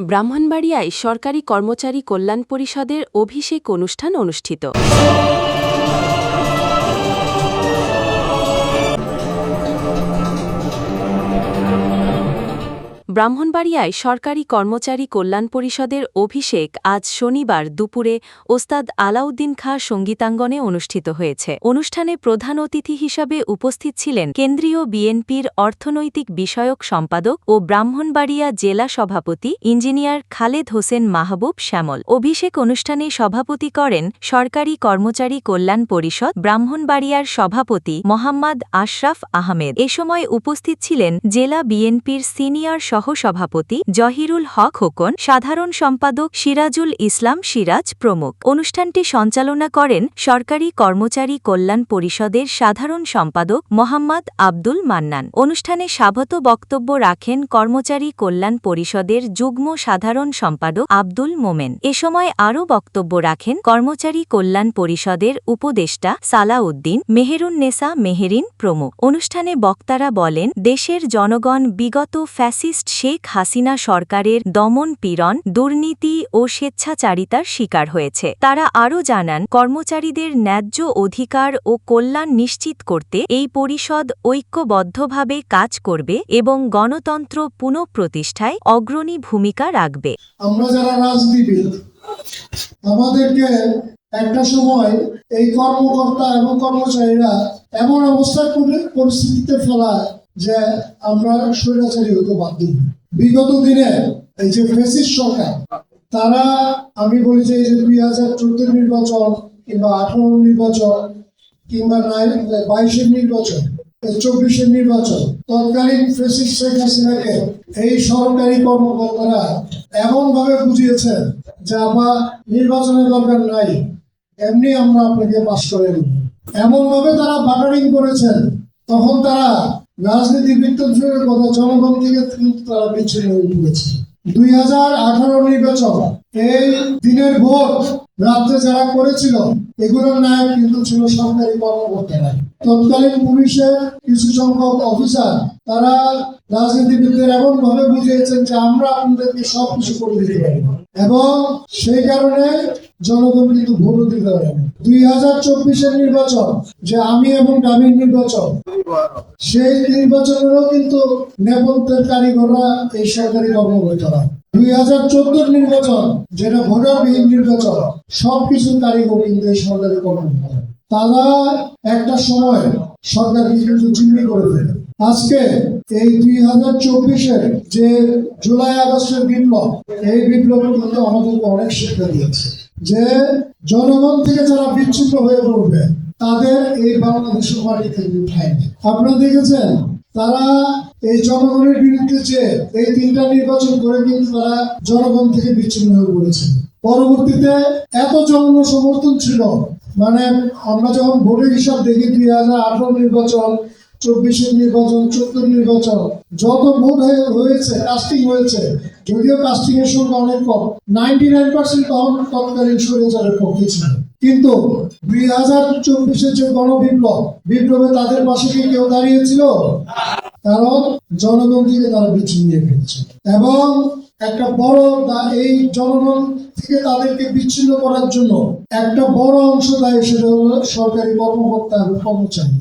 ব্রাহ্মণবাড়িয়ায় সরকারি কর্মচারী কল্যাণ পরিষদের অভিষেক অনুষ্ঠান অনুষ্ঠিত। ব্রাহ্মণবাড়িয়ায় সরকারি কর্মচারী কল্যাণ পরিষদের অভিষেক আজ শনিবার দুপুরে ওস্তাদ আলাউদ্দিন খাঁ সঙ্গীতাঙ্গনে অনুষ্ঠিত হয়েছে। অনুষ্ঠানে প্রধান অতিথি হিসাবে উপস্থিত ছিলেন কেন্দ্রীয় বিএনপির অর্থনৈতিক বিষয়ক সম্পাদক ও ব্রাহ্মণবাড়িয়া জেলা সভাপতি ইঞ্জিনিয়ার খালেদ হোসেন মাহবুব শ্যামল। অভিষেক অনুষ্ঠানে সভাপতি করেন সরকারি কর্মচারী কল্যাণ পরিষদ ব্রাহ্মণবাড়িয়ার সভাপতি মোহাম্মদ আশরাফ আহমেদ। এ সময় উপস্থিত ছিলেন জেলা বিএনপির সিনিয়র সহ-সভাপতি জহিরুল হক খোকন, সাধারণ সম্পাদক সিরাজুল ইসলাম সিরাজ প্রমুখ। অনুষ্ঠানটি সঞ্চালনা করেন সরকারি কর্মচারী কল্যাণ পরিষদের সাধারণ সম্পাদক মোহাম্মদ আব্দুল মান্নান। অনুষ্ঠানে স্বাগত বক্তব্য রাখেন কর্মচারী কল্যাণ পরিষদের যুগ্ম সাধারণ সম্পাদক আব্দুল মোমেন। এ সময় আরও বক্তব্য রাখেন কর্মচারী কল্যাণ পরিষদের উপদেষ্টা সালাউদ্দিন, মেহেরুন্নেসা মেহেরিন প্রমুখ। অনুষ্ঠানে বক্তারা বলেন, দেশের জনগণ বিগত ফ্যাসিস্ট শেখ হাসিনা সরকারের দমন পীড়ন, দুর্নীতি ও স্বেচ্ছাচারিতার শিকার হয়েছে। তারা আরও জানান, কর্মচারীদের ন্যায্য অধিকার ও কল্যাণ নিশ্চিত করতে এই পরিষদ ঐক্যবদ্ধভাবে কাজ করবে এবং গণতন্ত্র পুনঃপ্রতিষ্ঠায় অগ্রণী ভূমিকা রাখবে। আমরা যারা রাজনীতিবিদ, আমাদেরকে একটা সময় এই কর্মকর্তা এবং কর্মচারীরা এমন অবস্থায় পরিস্থিতিতে ফেলায় যে আমরা স্বৈরাচারী হতে বাধ্য। বিগত দিনে এই যে ফ্যাসিস্ট সরকার, তারা আমি বলি যে 2014 নির্বাচন কিংবা 18 নির্বাচন কিংবা 22 নির্বাচন, 24 নির্বাচন, তৎকালীন ফ্যাসিস্ট শেখ হাসিনাকে এই সরকারি কর্মকর্তারা এমন ভাবে বুঝিয়েছেন যে আবার নির্বাচনের দরকার নাই, এমনি আমরা আপনাকে পাস করে নেব। এমন ভাবে তারা বাটারিং করেছেন, তখন তারা রাজনীতিবিদদের কথা জনগণ থেকে তারা বিচ্ছিন্ন হয়ে পড়েছে। 2018 নির্বাচন, এই দিনের ভোট রাত্রে যারা করেছিল, এগুলোর নায়ক কিন্তু ছিল সরকারি কর্মকর্তারা। তৎকালীন পুলিশের কিছু সংখ্যক অফিসার তারা রাজনীতিবিদদের এমন ভাবে বুঝিয়েছেন যে আমরা আপনাদেরকে সবকিছু করে দিতে পারি, এবং সেই কারণে জনগণ কিন্তু ভোট দিতে পারেন। 2024 নির্বাচন, যে আমি এবং ডামির নির্বাচন, সেই নির্বাচনেরও কিন্তু নেপথ্যের কারিগররা এই সরকারি কর্মকর্তারা। 2014 নির্বাচন, যেটা ভোটারবিহীন নির্বাচন, সবকিছু কারিগর কিন্তু এই সরকারি কর্মকর্তা। তারা একটা সময় সরকারকে কিন্তু জিম্মি করে ফেলে। আজকে এই 2024 যে জুলাই আগস্টের বিপ্লব, এই বিপ্লব কিন্তু আমাদেরকে অনেক শিক্ষা দিয়েছে যে জনগণ থেকে যারা বিচ্ছিন্ন হয়ে পড়বে তাদের এই বাংলাদেশের মাটি থেকে উঠায়নি। আপনারা দেখেছেন, তারা এই জনগণের বিরুদ্ধে যে এই 3টা নির্বাচন করে কিন্তু তারা জনগণ থেকে বিচ্ছিন্ন হয়ে পড়েছে। পরবর্তীতে এত জনসমর্থন ছিল, মানে আমরা যখন ভোটের হিসাব দেখি 2018 নির্বাচন, 24 নির্বাচন, 14 নির্বাচন, যত ভোট হয়েছে, কাস্টিং হয়েছে, যদিও কাস্টিং এর সংখ্যা অনেক কম, 99% তখন তৎকালীন স্বৈরাচারের পক্ষে ছিল। কিন্তু 2024 যে বিপ্লবে তাদের পাশে কি কেউ দাঁড়িয়েছিল? কারণ জনগণ থেকে তারা বিচ্ছিন্ন হয়ে গেছে, এবং একটা বড় এই জনগণ থেকে তাদেরকে বিচ্ছিন্ন করার জন্য একটা বড় অংশ দায়ী, সেটা হলো সরকারি কর্মকর্তা এবং কর্মচারী।